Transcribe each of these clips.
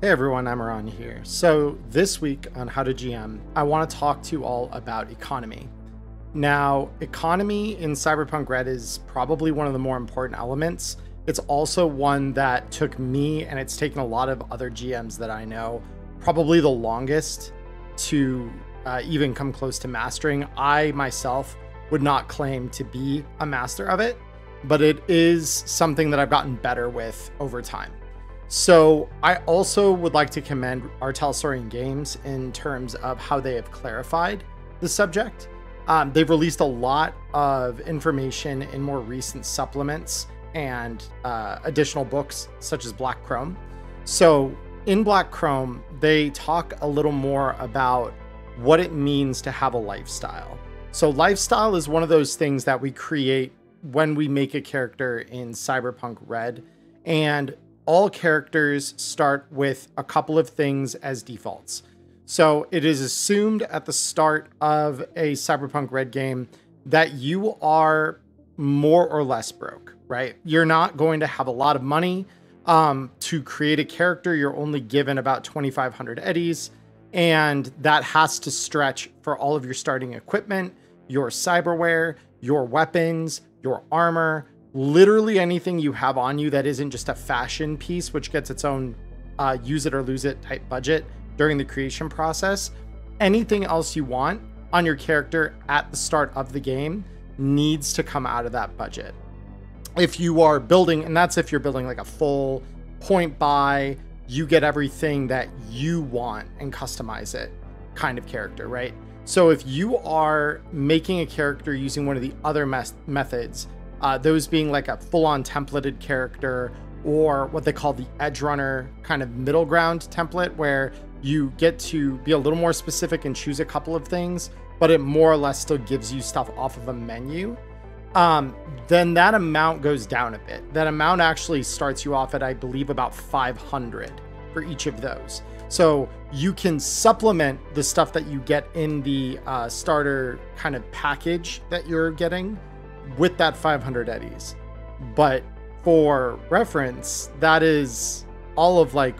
Hey everyone, Emmerron here. So this week on How to GM, I want to talk to you all about economy. Now, economy in Cyberpunk RED is probably one of the more important elements. It's also one that took me, and it's taken a lot of other GMs that I know, probably the longest to even come close to mastering. I myself would not claim to be a master of it, but it is something that I've gotten better with over time. So I also would like to commend Artelsorian Games in terms of how they have clarified the subject. They've released a lot of information in more recent supplements and additional books such as Black Chrome. So in Black Chrome, they talk a little more about what it means to have a lifestyle. So lifestyle is one of those things that we create when we make a character in Cyberpunk RED, and all characters start with a couple of things as defaults. So it is assumed at the start of a Cyberpunk RED game that you are more or less broke, right? You're not going to have a lot of money to create a character. You're only given about 2,500 eddies, and that has to stretch for all of your starting equipment, your cyberware, your weapons, your armor, literally anything you have on you that isn't just a fashion piece, which gets its own use it or lose it type budget during the creation process. Anything else you want on your character at the start of the game needs to come out of that budget. If you are building, and that's if you're building like a full point buy, you get everything that you want and customize it kind of character, right? So if you are making a character using one of the other methods, those being like a full-on templated character, or what they call the edge runner kind of middle ground template, where you get to be a little more specific and choose a couple of things, but it more or less still gives you stuff off of a menu, then that amount goes down a bit. That amount actually starts you off at, I believe, about 500 for each of those. So you can supplement the stuff that you get in the starter kind of package that you're getting with that 500 eddies. But for reference, that is all of like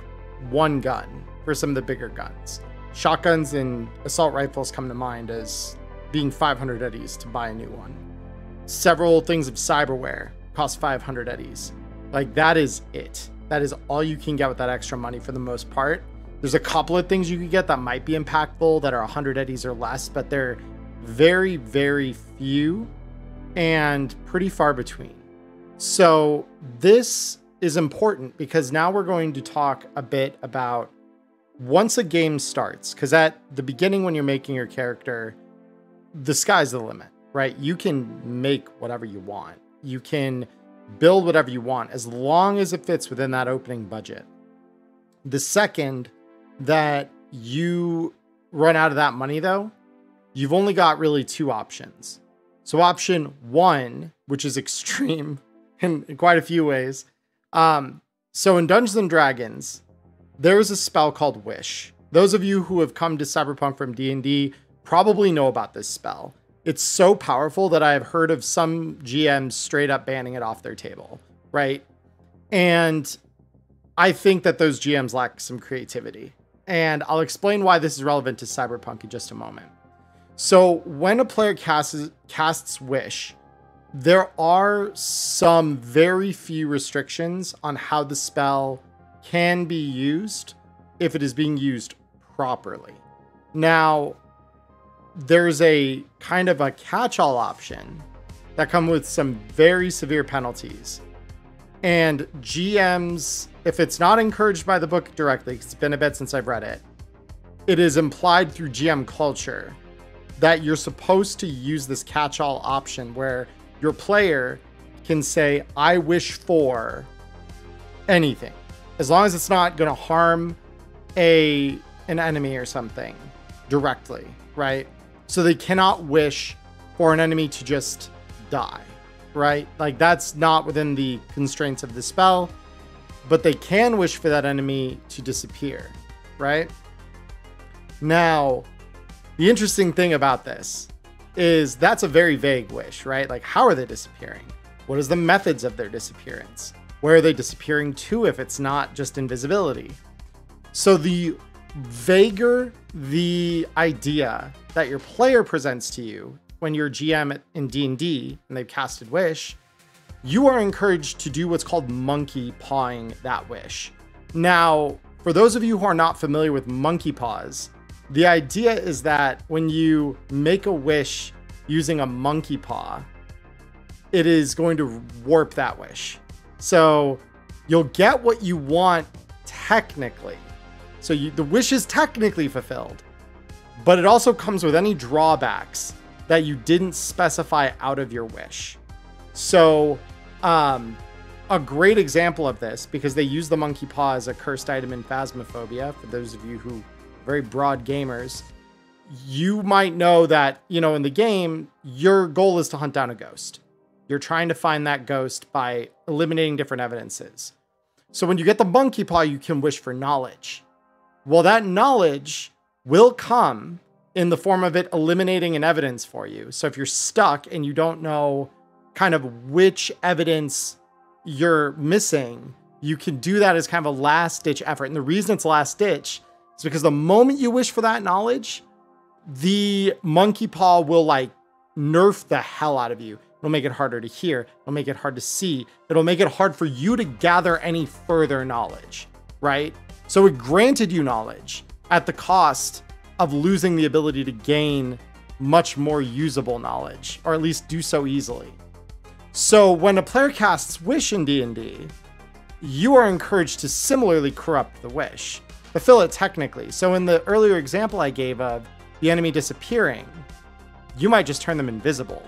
one gun for some of the bigger guns. Shotguns and assault rifles come to mind as being 500 eddies to buy a new one. Several things of cyberware cost 500 eddies. Like, that is it. That is all you can get with that extra money for the most part. There's a couple of things you can get that might be impactful that are 100 eddies or less, but they're very, very few and pretty far between. So this is important because now we're going to talk a bit about once a game starts, because at the beginning when you're making your character, the sky's the limit, right? You can make whatever you want. You can build whatever you want as long as it fits within that opening budget. The second that you run out of that money though, you've only got really two options. So option one, which is extreme in quite a few ways. So in Dungeons and Dragons, there is a spell called Wish. Those of you who have come to Cyberpunk from D&D probably know about this spell. It's so powerful that I have heard of some GMs straight up banning it off their table, right? And I think that those GMs lack some creativity. And I'll explain why this is relevant to Cyberpunk in just a moment. So when a player casts Wish, there are some very few restrictions on how the spell can be used if it is being used properly. Now, there's a kind of a catch-all option that come with some very severe penalties. And GMs, if it's not encouraged by the book directly, 'cause it's been a bit since I've read it, it is implied through GM culture that you're supposed to use this catch-all option where your player can say, I wish for anything, as long as it's not going to harm an enemy or something directly, right? So they cannot wish for an enemy to just die, right? Like, that's not within the constraints of the spell, but they can wish for that enemy to disappear, right? Now, the interesting thing about this is that's a very vague wish, right? Like, how are they disappearing? What is the methods of their disappearance? Where are they disappearing to if it's not just invisibility? So the vaguer the idea that your player presents to you when you're GM in D&D and they've casted Wish, you are encouraged to do what's called monkey pawing that wish. Now, for those of you who are not familiar with monkey paws, the idea is that when you make a wish using a monkey paw, it is going to warp that wish. So you'll get what you want technically. So the wish is technically fulfilled, but it also comes with any drawbacks that you didn't specify out of your wish. So a great example of this, because they use the monkey paw as a cursed item in Phasmophobia, for those of you who are very broad gamers, you might know that, you know, in the game, your goal is to hunt down a ghost. You're trying to find that ghost by eliminating different evidences. So when you get the monkey paw, you can wish for knowledge. Well, that knowledge will come in the form of it eliminating an evidence for you. So if you're stuck and you don't know kind of which evidence you're missing, you can do that as kind of a last ditch effort. And the reason it's last ditch is because the moment you wish for that knowledge, the monkey paw will like nerf the hell out of you. It'll make it harder to hear. It'll make it hard to see. It'll make it hard for you to gather any further knowledge, right? So it granted you knowledge at the cost of losing the ability to gain much more usable knowledge, or at least do so easily. So when a player casts Wish in D&D, you are encouraged to similarly corrupt the wish, fulfill it technically. So in the earlier example I gave of the enemy disappearing, you might just turn them invisible.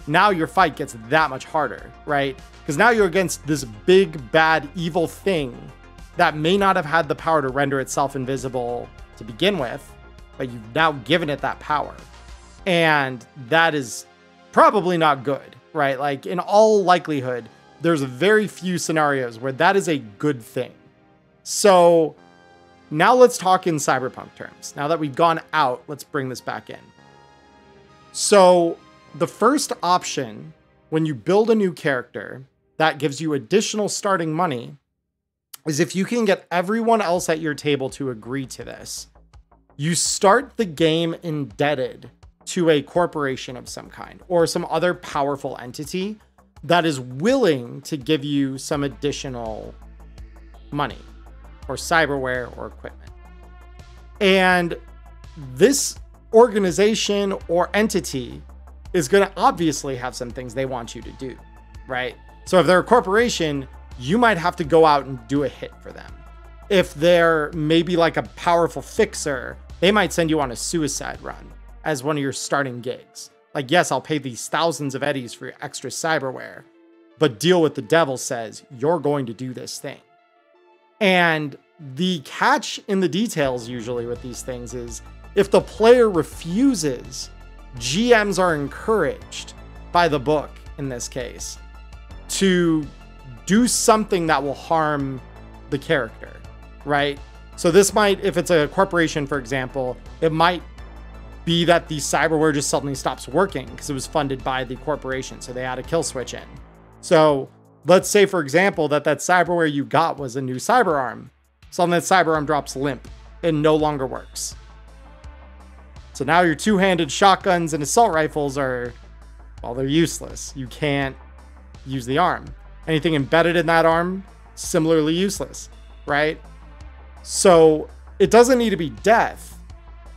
Now your fight gets that much harder, right? Because now you're against this big, bad, evil thing that may not have had the power to render itself invisible to begin with, but you've now given it that power. And that is probably not good, right? Like in all likelihood, there's very few scenarios where that is a good thing. So now let's talk in Cyberpunk terms. Now that we've gone out, let's bring this back in. So the first option when you build a new character that gives you additional starting money is if you can get everyone else at your table to agree to this. You start the game indebted to a corporation of some kind or some other powerful entity that is willing to give you some additional money or cyberware or equipment. And this organization or entity is going to obviously have some things they want you to do, right? So if they're a corporation, you might have to go out and do a hit for them. If they're maybe like a powerful fixer, they might send you on a suicide run as one of your starting gigs. Like, yes, I'll pay these thousands of eddies for your extra cyberware, but Deal with the Devil says you're going to do this thing. And the catch in the details usually with these things is if the player refuses, GMs are encouraged by the book in this case to do something that will harm the character, right? So this might, if it's a corporation, for example, it might be that the cyberware just suddenly stops working because it was funded by the corporation. So they had a kill switch in. So let's say, for example, that cyberware you got was a new cyberarm. Suddenly that cyberarm drops limp and no longer works. So now your two-handed shotguns and assault rifles are, well, they're useless. You can't use the arm. Anything embedded in that arm, similarly useless, right? So it doesn't need to be death,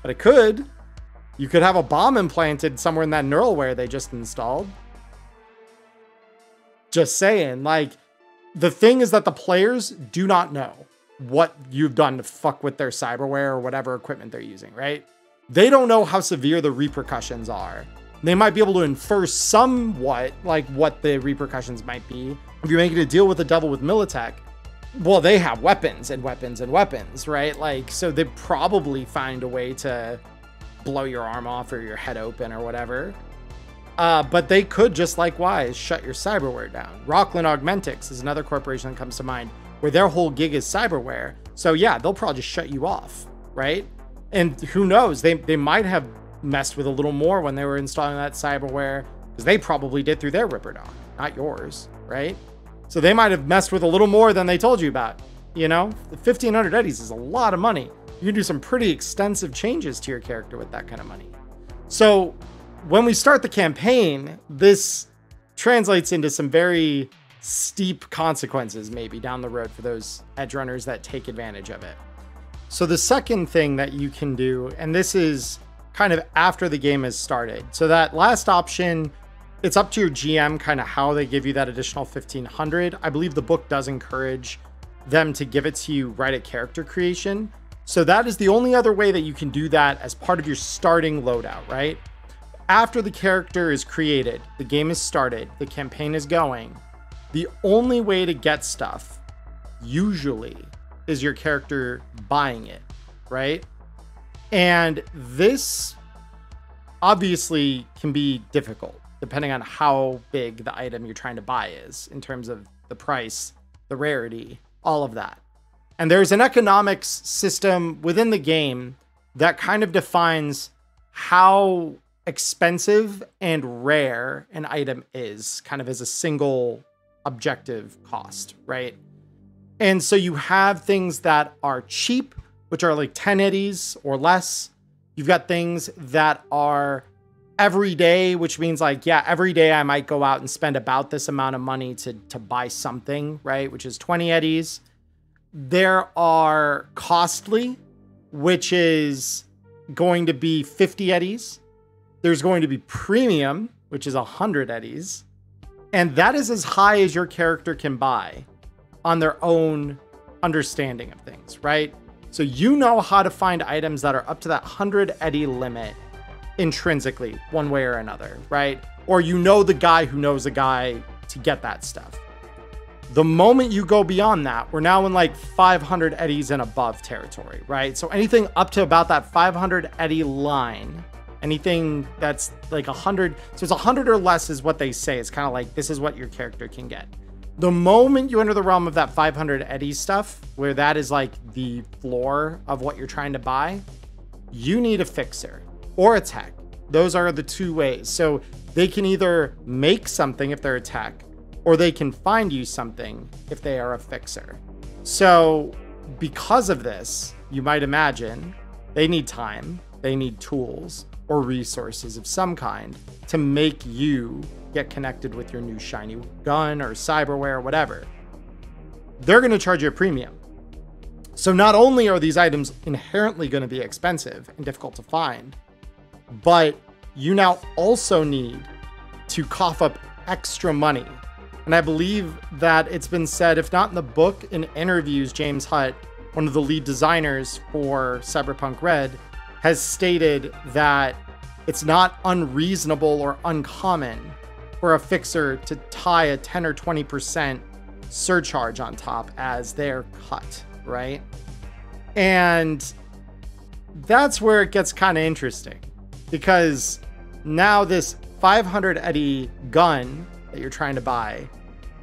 but it could. You could have a bomb implanted somewhere in that neuralware they just installed. Just saying, like, the thing is that the players do not know what you've done to fuck with their cyberware or whatever equipment they're using, right? They don't know how severe the repercussions are. They might be able to infer somewhat like what the repercussions might be. If you're making a deal with the devil with Militech, well, they have weapons and weapons and weapons, right? Like, so they probably find a way to blow your arm off or your head open or whatever. But they could just likewise shut your cyberware down. Rockland Augmentics is another corporation that comes to mind where their whole gig is cyberware. So yeah, they'll probably just shut you off, right? And who knows, they might have messed with a little more when they were installing that cyberware because they probably did through their Ripperdon, not yours, right? So they might have messed with a little more than they told you about. you know? 1,500 eddies is a lot of money. You can do some pretty extensive changes to your character with that kind of money. So when we start the campaign, this translates into some very steep consequences maybe down the road for those edge runners that take advantage of it. So the second thing that you can do, and this is kind of after the game has started. So that last option, it's up to your GM kind of how they give you that additional 1,500. I believe the book does encourage them to give it to you right at character creation. So that is the only other way that you can do that as part of your starting loadout, right? After the character is created, the game is started, the campaign is going, the only way to get stuff usually is your character buying it, right? And this obviously can be difficult depending on how big the item you're trying to buy is in terms of the price, the rarity, all of that. And there's an economics system within the game that kind of defines how expensive and rare an item is, kind of as a single objective cost, right? And so you have things that are cheap, which are like 10 eddies or less. You've got things that are every day, which means like, yeah, every day I might go out and spend about this amount of money to buy something, right? Which is 20 eddies. There are costly, which is going to be 50 eddies. There's going to be premium, which is 100 eddies. And that is as high as your character can buy on their own understanding of things, right? So you know how to find items that are up to that 100 eddy limit intrinsically, one way or another, right? Or you know the guy who knows a guy to get that stuff. The moment you go beyond that, we're now in like 500 eddies and above territory, right? So anything up to about that 500 eddy line, anything that's like 100, so it's 100 or less is what they say. It's kind of like, this is what your character can get. The moment you enter the realm of that 500 eddy stuff, where that is like the floor of what you're trying to buy, you need a fixer or a tech. Those are the two ways. So they can either make something if they're a tech, or they can find you something if they are a fixer. So because of this, you might imagine they need time, they need tools or resources of some kind to make you get connected with your new shiny gun or cyberware or whatever. They're going to charge you a premium. So not only are these items inherently going to be expensive and difficult to find, but you now also need to cough up extra money. And I believe that it's been said, if not in the book, in interviews, James Hutt, one of the lead designers for Cyberpunk RED, has stated that it's not unreasonable or uncommon for a fixer to tie a 10 or 20% surcharge on top as their cut, right? And that's where it gets kind of interesting, because now this 500 eddy gun that you're trying to buy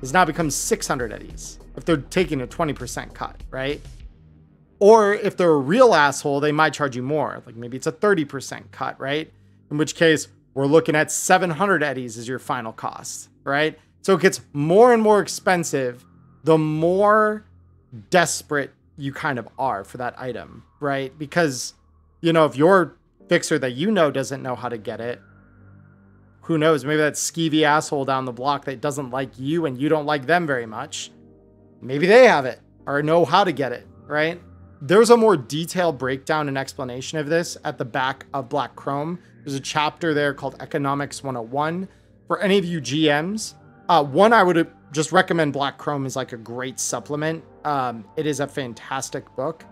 has now become 600 eddies if they're taking a 20% cut, right? Or if they're a real asshole, they might charge you more. Like maybe it's a 30% cut, right? In which case we're looking at 700 eddies as your final cost, right? So it gets more and more expensive the more desperate you kind of are for that item, right? Because, you know, if your fixer that you know doesn't know how to get it, who knows, maybe that skeevy asshole down the block that doesn't like you and you don't like them very much, maybe they have it or know how to get it, right? There's a more detailed breakdown and explanation of this at the back of Black Chrome. There's a chapter there called Economics 101. For any of you GMs, one, I would just recommend Black Chrome is like a great supplement. It is a fantastic book.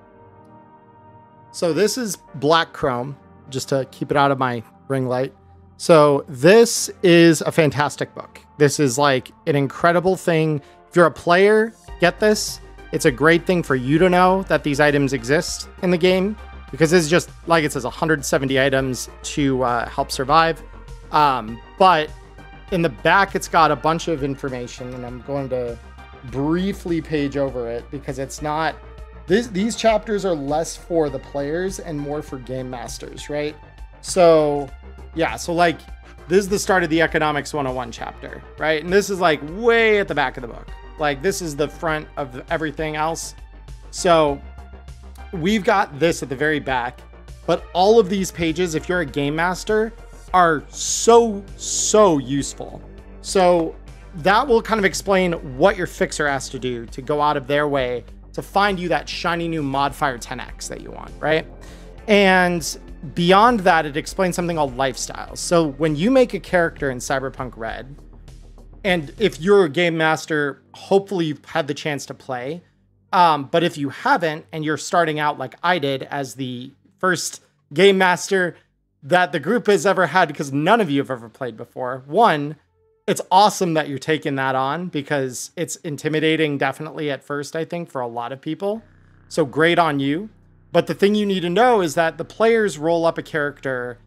So this is Black Chrome, just to keep it out of my ring light. So this is a fantastic book. This is like an incredible thing. If you're a player, get this. It's a great thing for you to know that these items exist in the game, because it's just, like it says, 170 items to help survive. But in the back, it's got a bunch of information, and I'm going to briefly page over it because it's not... These chapters are less for the players and more for game masters, right? So... yeah, so like this is the start of the Economics 101 chapter, right? And this is like way at the back of the book. Like this is the front of everything else. So we've got this at the very back, but all of these pages, if you're a game master, are so useful. So that will kind of explain what your fixer has to do to go out of their way to find you that shiny new modifier 10x that you want, right? And beyond that, it explains something called lifestyles. So when you make a character in Cyberpunk RED, and if you're a game master, hopefully you've had the chance to play. But if you haven't, and you're starting out like I did as the first game master that the group has ever had, because none of you have ever played before. One, it's awesome that you're taking that on, because it's intimidating definitely at first, I think, for a lot of people. So great on you. But the thing you need to know is that the players roll up a character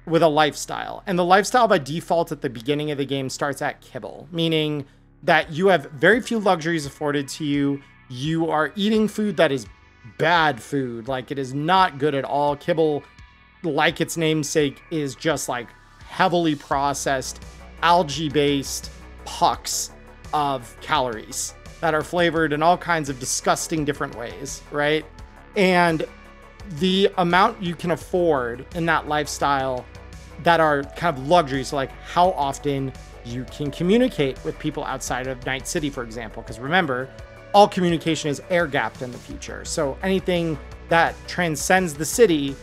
with a lifestyle. And the lifestyle by default at the beginning of the game starts at kibble, meaning that you have very few luxuries afforded to you. You are eating food that is bad food. Like, it is not good at all. Kibble, like its namesake, is just like heavily processed, algae-based pucks of calories that are flavored in all kinds of disgusting different ways, right? And the amount you can afford in that lifestyle that are kind of luxuries, so like how often you can communicate with people outside of Night City, for example, because remember, all communication is air-gapped in the future. So anything that transcends the city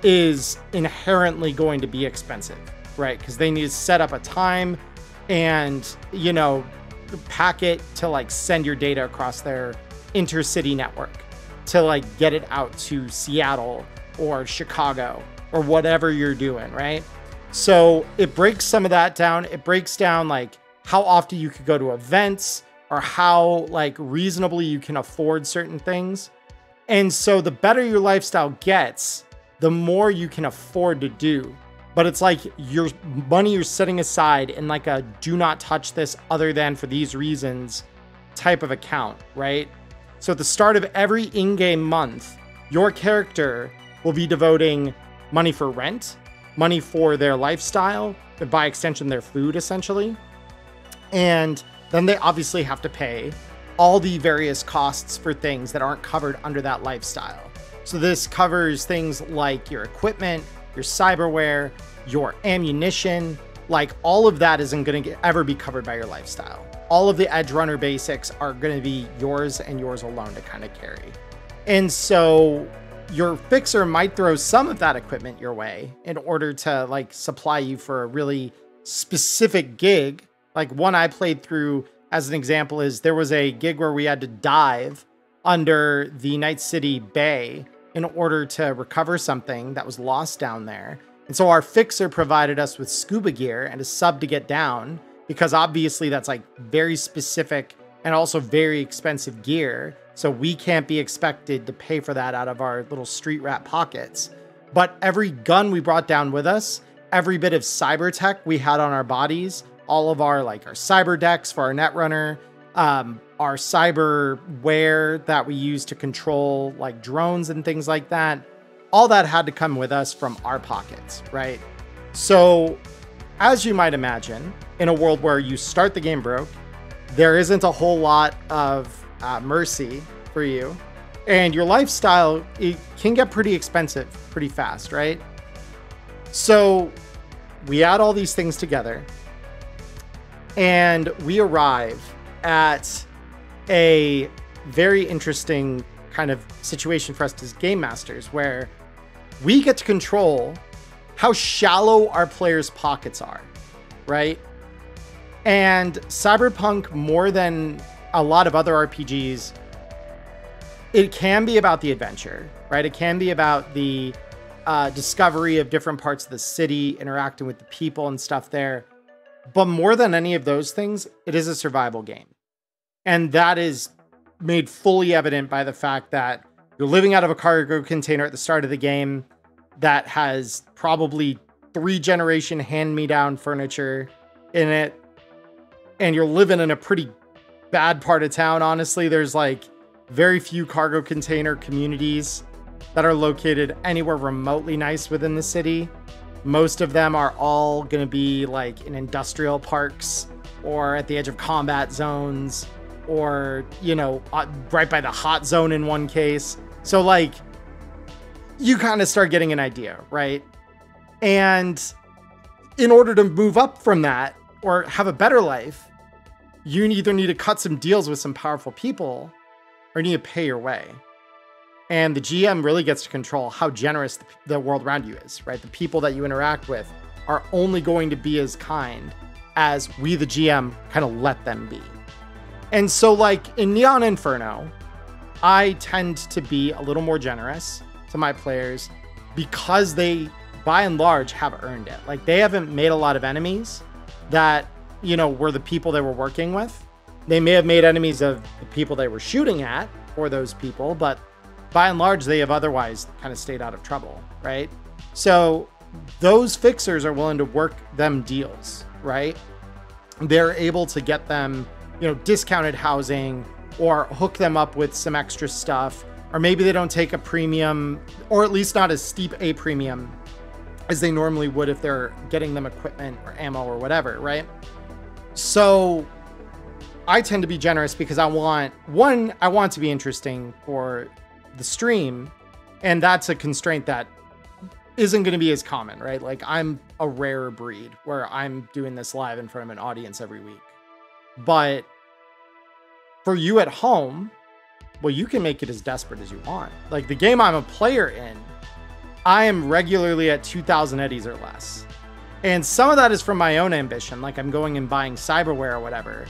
is inherently going to be expensive, right? Because they need to set up a time and, you know, packet to like send your data across their intercity network to like get it out to Seattle or Chicago or whatever you're doing, right? So it breaks some of that down. It breaks down like how often you could go to events or how like reasonably you can afford certain things. And so the better your lifestyle gets, the more you can afford to do. But it's like your money you're setting aside in like a do not touch this other than for these reasons type of account, right? So at the start of every in-game month, your character will be devoting money for rent, money for their lifestyle, and by extension, their food, essentially. And then they obviously have to pay all the various costs for things that aren't covered under that lifestyle. So this covers things like your equipment, your cyberware, your ammunition, like all of that isn't going to ever be covered by your lifestyle. All of the edge runner basics are going to be yours and yours alone to kind of carry. And so your fixer might throw some of that equipment your way in order to like supply you for a really specific gig. Like one I played through as an example is there was a gig where we had to dive under the Night City Bay in order to recover something that was lost down there. And so our fixer provided us with scuba gear and a sub to get down, because obviously that's like very specific and also very expensive gear. So we can't be expected to pay for that out of our little street rat pockets. But every gun we brought down with us, every bit of cyber tech we had on our bodies, all of our like our cyber decks for our netrunner, our cyberware that we use to control like drones and things like that, all that had to come with us from our pockets, right? So as you might imagine, in a world where you start the game broke, there isn't a whole lot of mercy for you. And your lifestyle, it can get pretty expensive pretty fast, right? So we add all these things together and we arrive at a very interesting kind of situation for us as game masters, where we get to control how shallow our players' pockets are, right? And Cyberpunk, more than a lot of other RPGs, it can be about the adventure, right? It can be about the discovery of different parts of the city, interacting with the people and stuff there. But more than any of those things, it is a survival game. And that is made fully evident by the fact that you're living out of a cargo container at the start of the game that has probably 3-generation hand-me-down furniture in it. And you're living in a pretty bad part of town, honestly. There's like very few cargo container communities that are located anywhere remotely nice within the city. Most of them are all going to be like in industrial parks or at the edge of combat zones or, you know, right by the hot zone in one case. So like, you kind of start getting an idea, right? And in order to move up from that or have a better life, you either need to cut some deals with some powerful people or you need to pay your way. And the GM really gets to control how generous the world around you is, right? The people that you interact with are only going to be as kind as we, the GM, kind of let them be. And so like in Neon Inferno, I tend to be a little more generous to my players because they, by and large, have earned it. Like they haven't made a lot of enemies that, you know, were the people they were working with. They may have made enemies of the people they were shooting at or those people, but by and large, they have otherwise kind of stayed out of trouble, right? So those fixers are willing to work them deals, right? They're able to get them, you know, discounted housing or hook them up with some extra stuff, or maybe they don't take a premium, or at least not as steep a premium as they normally would if they're getting them equipment or ammo or whatever, right? So I tend to be generous because I want it to be interesting for the stream, and that's a constraint that isn't going to be as common, right? Like I'm a rare breed where I'm doing this live in front of an audience every week. But for you at home, well, you can make it as desperate as you want. Like the game I'm a player in, I am regularly at 2,000 eddies or less. And some of that is from my own ambition, like I'm going and buying cyberware or whatever.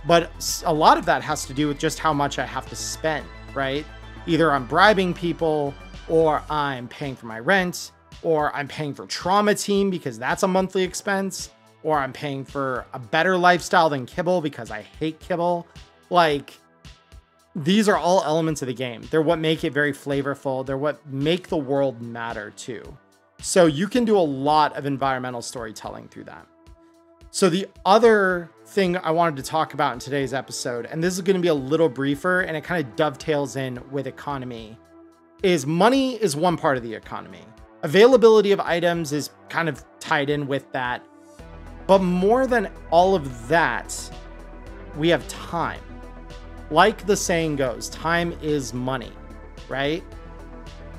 But a lot of that has to do with just how much I have to spend, right? Either I'm bribing people, or I'm paying for my rent, or I'm paying for Trauma Team because that's a monthly expense, or I'm paying for a better lifestyle than kibble because I hate kibble. Like, these are all elements of the game. They're what make it very flavorful. They're what make the world matter too. So you can do a lot of environmental storytelling through that. So the other thing I wanted to talk about in today's episode, and this is going to be a little briefer and it kind of dovetails in with economy, is money is one part of the economy. Availability of items is kind of tied in with that. But more than all of that, we have time. Like the saying goes, time is money, right?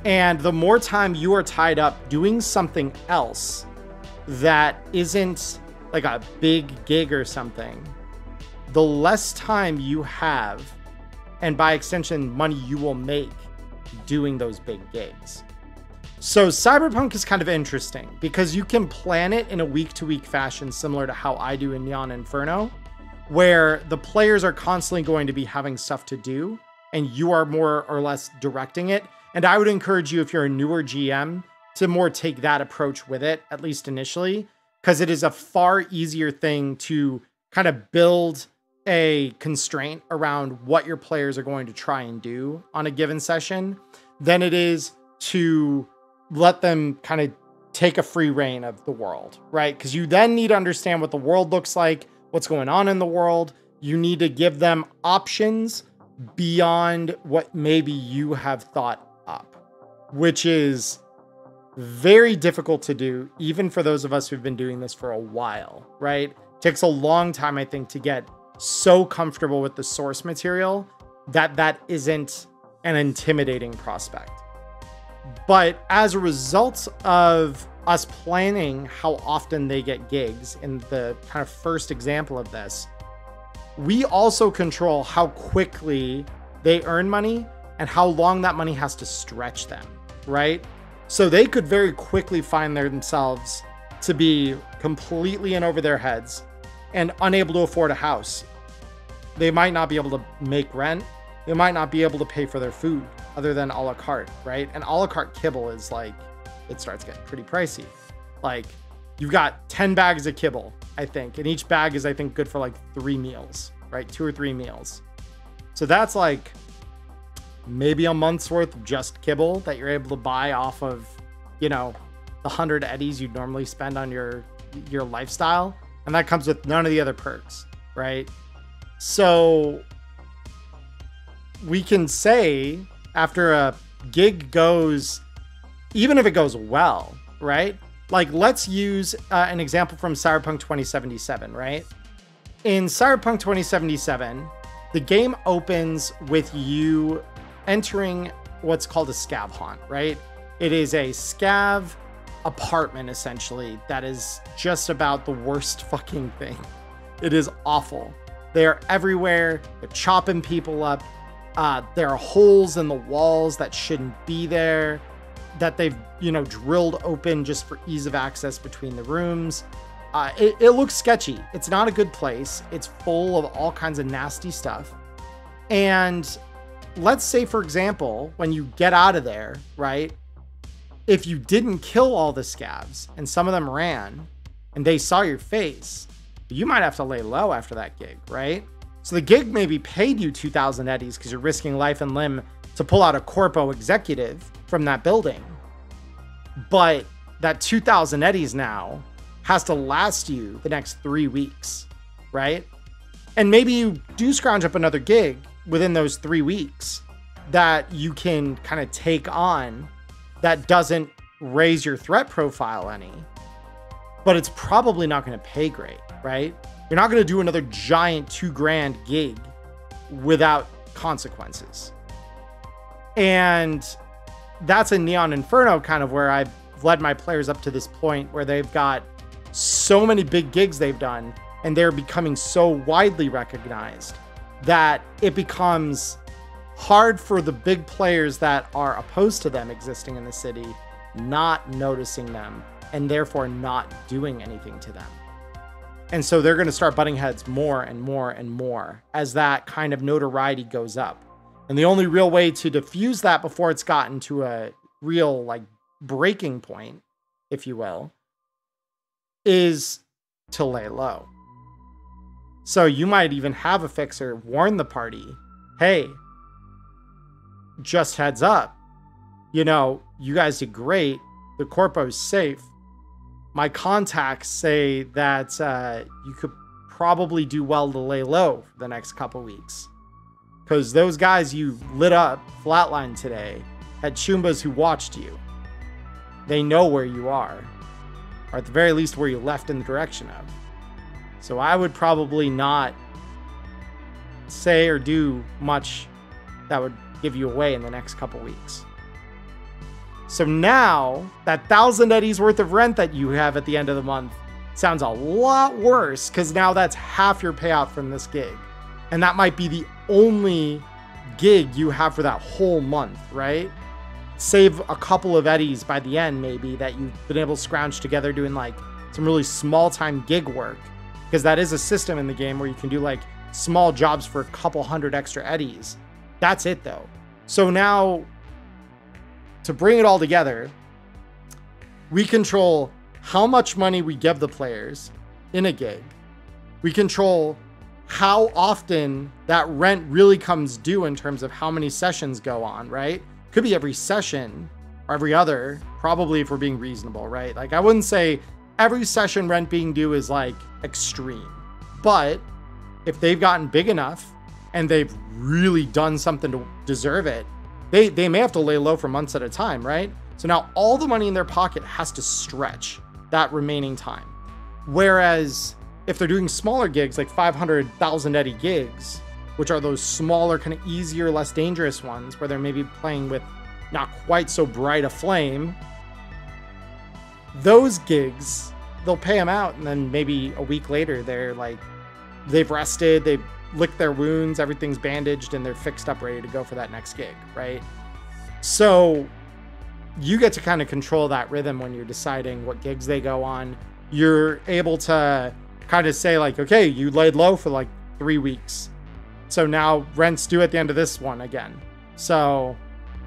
And the more time you are tied up doing something else that isn't like a big gig or something, the less time you have, and by extension, money you will make doing those big gigs. So Cyberpunk is kind of interesting because you can plan it in a week-to-week fashion, similar to how I do in Neon Inferno, where the players are constantly going to be having stuff to do and you are more or less directing it. And I would encourage you, if you're a newer GM, to more take that approach with it, at least initially, because it is a far easier thing to kind of build a constraint around what your players are going to try and do on a given session than it is to let them kind of take a free reign of the world, right? Because you then need to understand what the world looks like, what's going on in the world. You need to give them options beyond what maybe you have thought up, which is very difficult to do, even for those of us who've been doing this for a while, right? It takes a long time, I think, to get so comfortable with the source material that that isn't an intimidating prospect. But as a result of us planning how often they get gigs in the kind of first example of this, we also control how quickly they earn money and how long that money has to stretch them, right? So they could very quickly find themselves to be completely in over their heads and unable to afford a house. They might not be able to make rent. They might not be able to pay for their food other than a la carte, right? And a la carte kibble is like, it starts getting pretty pricey. Like, you've got 10 bags of kibble, I think. And each bag is, I think, good for like 3 meals, right? 2 or 3 meals. So that's like maybe a month's worth of just kibble that you're able to buy off of, you know, the 100 eddies you'd normally spend on your lifestyle. And that comes with none of the other perks, right? So we can say after a gig goes, even if it goes well, right? Like, let's use an example from Cyberpunk 2077, right? In Cyberpunk 2077, The game opens with you entering what's called a scav haunt, right? It is a scav apartment, essentially, that is just about the worst fucking thing. It is awful. They're everywhere. They're chopping people up. There are holes in the walls that shouldn't be there, that they've, drilled open just for ease of access between the rooms. It looks sketchy. It's not a good place. It's full of all kinds of nasty stuff. And let's say, for example, when you get out of there, right? If you didn't kill all the scavs and some of them ran and they saw your face, you might have to lay low after that gig, right? So the gig maybe paid you 2,000 eddies because you're risking life and limb to pull out a corpo executive from that building. But that 2,000 eddies now has to last you the next 3 weeks, right? And maybe you do scrounge up another gig within those 3 weeks that you can kind of take on that doesn't raise your threat profile any, but it's probably not going to pay great, right? You're not going to do another giant $2,000 gig without consequences. And that's a Neon Inferno kind of where I've led my players up to this point where they've got so many big gigs they've done and they're becoming so widely recognized that it becomes hard for the big players that are opposed to them existing in the city not noticing them and therefore not doing anything to them. And so they're going to start butting heads more and more and more as that kind of notoriety goes up. And the only real way to diffuse that before it's gotten to a real breaking point, if you will, is to lay low. So you might even have a fixer warn the party, hey, just heads up, you guys did great. The corpo's safe. My contacts say that you could probably do well to lay low for the next couple weeks. Because those guys you lit up flatline today had Chumbas who watched you. They know where you are. Or at the very least where you left in the direction of. So I would probably not say or do much that would give you away in the next couple weeks. So now that 1,000 eddies worth of rent that you have at the end of the month sounds a lot worse because now that's half your payout from this gig. And that might be the only gig you have for that whole month, right? Save a couple of eddies by the end, maybe, that you've been able to scrounge together doing some really small time gig work. Because that is a system in the game where you can do small jobs for a couple hundred extra eddies. That's it though. So now, to bring it all together, we control how much money we give the players in a gig. We control how often that rent really comes due in terms of how many sessions go on, right? Could be every session or every other, probably if we're being reasonable, right? I wouldn't say every session rent being due is extreme, but if they've gotten big enough and they've really done something to deserve it, they may have to lay low for months at a time, right? So now all the money in their pocket has to stretch that remaining time. Whereas if they're doing smaller gigs, 500,000 eddy gigs, which are those smaller, kind of easier, less dangerous ones where they're maybe playing with not quite so bright a flame, those gigs, they'll pay them out. And then maybe a week later, they're they've rested, they've licked their wounds, everything's bandaged, and they're fixed up, ready to go for that next gig, right? So you get to kind of control that rhythm when you're deciding what gigs they go on. You're able to kind of say okay, you laid low for 3 weeks. So now rent's due at the end of this one again. So,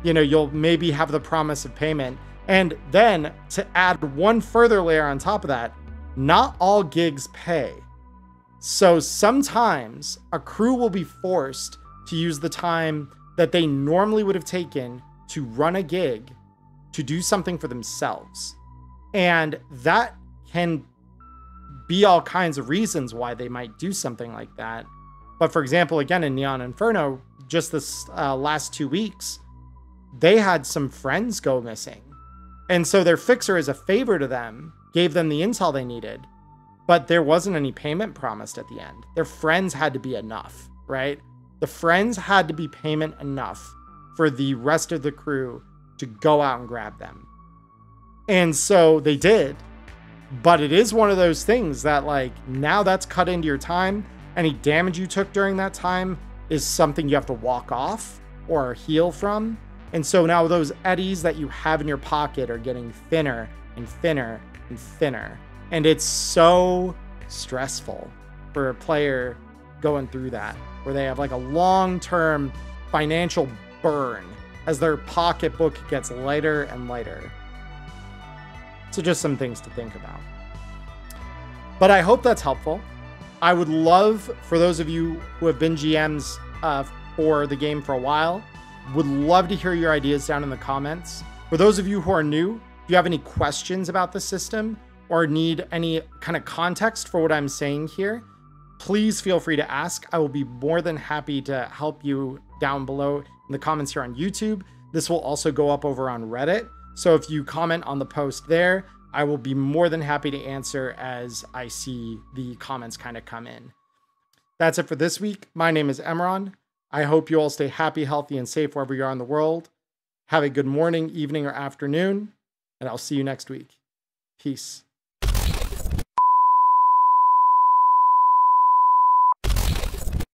you'll maybe have the promise of payment. And then to add one further layer on top of that, not all gigs pay. So sometimes a crew will be forced to use the time that they normally would have taken to run a gig to do something for themselves. And that can be all kinds of reasons why they might do something like that. But for example, again, in Neon Inferno, just this last 2 weeks, they had some friends go missing. And so their fixer, as a favor to them, gave them the intel they needed, but there wasn't any payment promised at the end. Their friends had to be enough, right? The friends had to be payment enough for the rest of the crew to go out and grab them. And so they did. But it is one of those things that, like, now that's cut into your time. Any damage you took during that time is something you have to walk off or heal from. And so now those eddies that you have in your pocket are getting thinner and thinner and thinner. And it's so stressful for a player going through that, where they have like a long-term financial burn as their pocketbook gets lighter and lighter. So just some things to think about. But I hope that's helpful. I would love, for those of you who have been GMs for the game for a while, would love to hear your ideas down in the comments. For those of you who are new, if you have any questions about the system or need any kind of context for what I'm saying here, please feel free to ask. I will be more than happy to help you down below in the comments here on YouTube. This will also go up over on Reddit. So if you comment on the post there, I will be more than happy to answer as I see the comments kind of come in. That's it for this week. My name is Emmerron. I hope you all stay happy, healthy, and safe wherever you are in the world. Have a good morning, evening, or afternoon, and I'll see you next week. Peace.